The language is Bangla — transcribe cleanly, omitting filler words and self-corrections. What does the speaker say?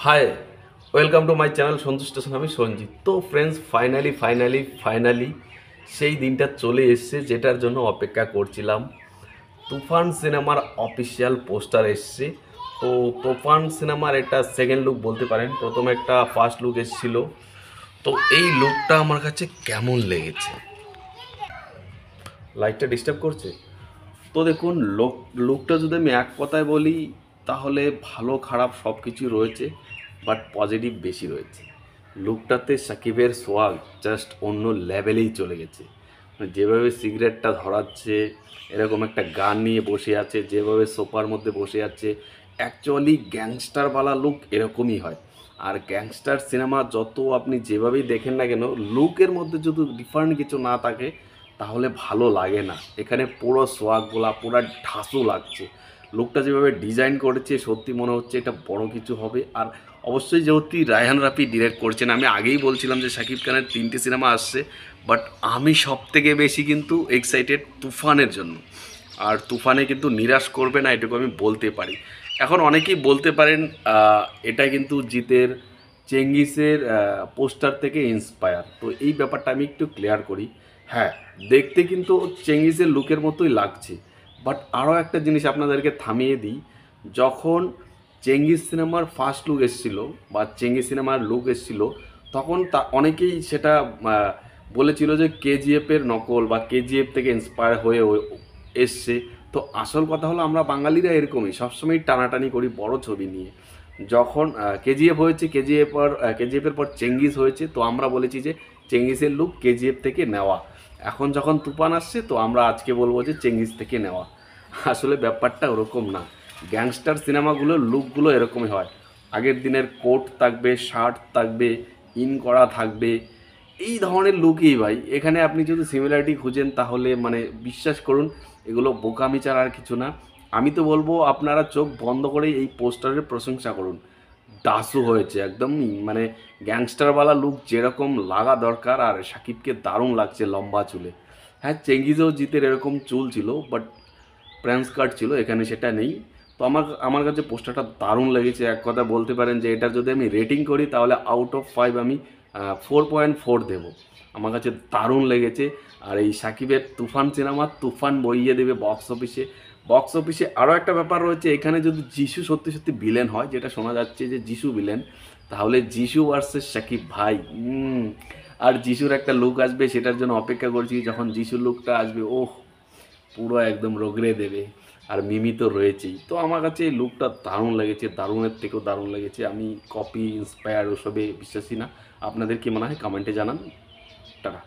High, welcome to my channel Santosh station. আমি সঞ্জিত। তো ফ্রেন্ডস, ফাইনালি সেই দিনটা চলে এসছে যেটার জন্য অপেক্ষা করছিলাম। তুফান সিনেমার অফিসিয়াল পোস্টার এসছে। তো তুফান সিনেমার এটা সেকেন্ড লুক বলতে পারেন। প্রথমে একটা ফার্স্ট লুক এসেছিল। তো এই লুকটা আমার কাছে কেমন লেগেছে? লাইটটা ডিস্টার্ব করছে। তো দেখুন, লুকটা যদি আমি এক কথায় বলি তাহলে ভালো খারাপ সব কিছুই রয়েছে, বাট পজিটিভ বেশি রয়েছে। লুকটাতে সাকিবের সোয়াগ জাস্ট অন্য লেভেলেই চলে গেছে। মানে যেভাবে সিগারেটটা ধরাচ্ছে, এরকম একটা গান নিয়ে বসে আছে, যেভাবে সোফার মধ্যে বসে আছে, অ্যাকচুয়ালি গ্যাংস্টারওয়ালা লুক এরকমই হয়। আর গ্যাংস্টার সিনেমা যত আপনি যেভাবেই দেখেন না কেন, লুকের মধ্যে যদি ডিফারেন্ট কিছু না থাকে তাহলে ভালো লাগে না। এখানে পুরো সোয়াগগুলা পুরো ঢাসু লাগছে। লুকটা যেভাবে ডিজাইন করেছে সত্যি মনে হচ্ছে এটা বড় কিছু হবে। আর অবশ্যই যেহেতু রায়হান রাফি ডিরেক্ট করছেন, আমি আগেই বলছিলাম যে শাকিব খানের 3টে সিনেমা আসছে, বাট আমি সব থেকে বেশি কিন্তু এক্সাইটেড তুফানের জন্য। আর তুফানে কিন্তু নিরাশ করবে না, এটুকু আমি বলতে পারি। এখন অনেকেই বলতে পারেন এটা কিন্তু জিতের চেঙ্গিসের পোস্টার থেকে ইন্সপায়ার। তো এই ব্যাপারটা আমি একটু ক্লিয়ার করি। হ্যাঁ, দেখতে কিন্তু চেঙ্গিসের লুকের মতোই লাগছে, বাট আরও একটা জিনিস আপনাদেরকে থামিয়ে দিই। যখন চেঙ্গিস সিনেমার ফার্স্ট লুক এসেছিল বা চেঙ্গিস সিনেমার লুক এসেছিল, তখন অনেকেই সেটা বলেছিল যে কেজিএফের নকল বা কেজিএফ থেকে ইন্সপায়ার হয়ে এসছে। তো আসল কথা হলো, আমরা বাঙালিরা এরকমই সবসময় টানাটানি করি বড় ছবি নিয়ে। যখন কেজিএফ হয়েছে, কেজিএফের পর চেঙ্গিস হয়েছে, তো আমরা বলেছি যে চেঙ্গিসের লুক কেজিএফ থেকে নেওয়া। এখন যখন তুফান আসছে, তো আমরা আজকে বলবো যে চেঙ্গিস থেকে নেওয়া। আসলে ব্যাপারটা ওরকম না। গ্যাংস্টার সিনেমাগুলোর লুকগুলো এরকমই হয়। আগের দিনের কোট থাকবে, শার্ট থাকবে, ইন করা থাকবে, এই ধরনের লুকই ভাই। এখানে আপনি যদি সিমিলারিটি খুঁজেন তাহলে মানে বিশ্বাস করুন, এগুলো বোকামি ছাড়া আর কিছু না। আমি তো বলবো আপনারা চোখ বন্ধ করে এই পোস্টারের প্রশংসা করুন। দাসু হয়েছে একদম, মানে গ্যাংস্টারওয়ালা লুক যেরকম লাগা দরকার। আর শাকিবকে দারুণ লাগছে লম্বা চুলে। হ্যাঁ, চেঙ্গিজেও জিতের এরকম চুল ছিল, বাট প্যান্স কাট ছিল, এখানে সেটা নেই। তো আমার আমার কাছে পোস্টারটা দারুণ লেগেছে। এক কথা বলতে পারেন যে এটা যদি আমি রেটিং করি তাহলে আউট অফ 5 আমি 4.4 দেবো। আমার কাছে দারুণ লেগেছে। আর এই সাকিবের তুফান সিনেমা তুফান বইয়ে দেবে বক্স অফিসে। আরও একটা ব্যাপার রয়েছে, এখানে যদি যিশু সত্যি সত্যি ভিলেন হয়, যেটা শোনা যাচ্ছে যে যিশু ভিলেন, তাহলে যিশু ভার্সেস সাকিব ভাই। আর যিশুর একটা লুক আসবে, সেটার জন্য অপেক্ষা করছি। যখন যিশুর লুকটা আসবে, ওহ, পুরো একদম রগড়ে দেবে। আর মিমি তো রয়েছেই। তো আমার কাছে এই লুকটা দারুণ লেগেছে, দারুণের থেকেও দারুণ লেগেছে। আমি কপি ইন্সপায়ার ওসবে বিশ্বাসী না। আপনাদের কি মনে হয় কমেন্টে জানান। টাটা।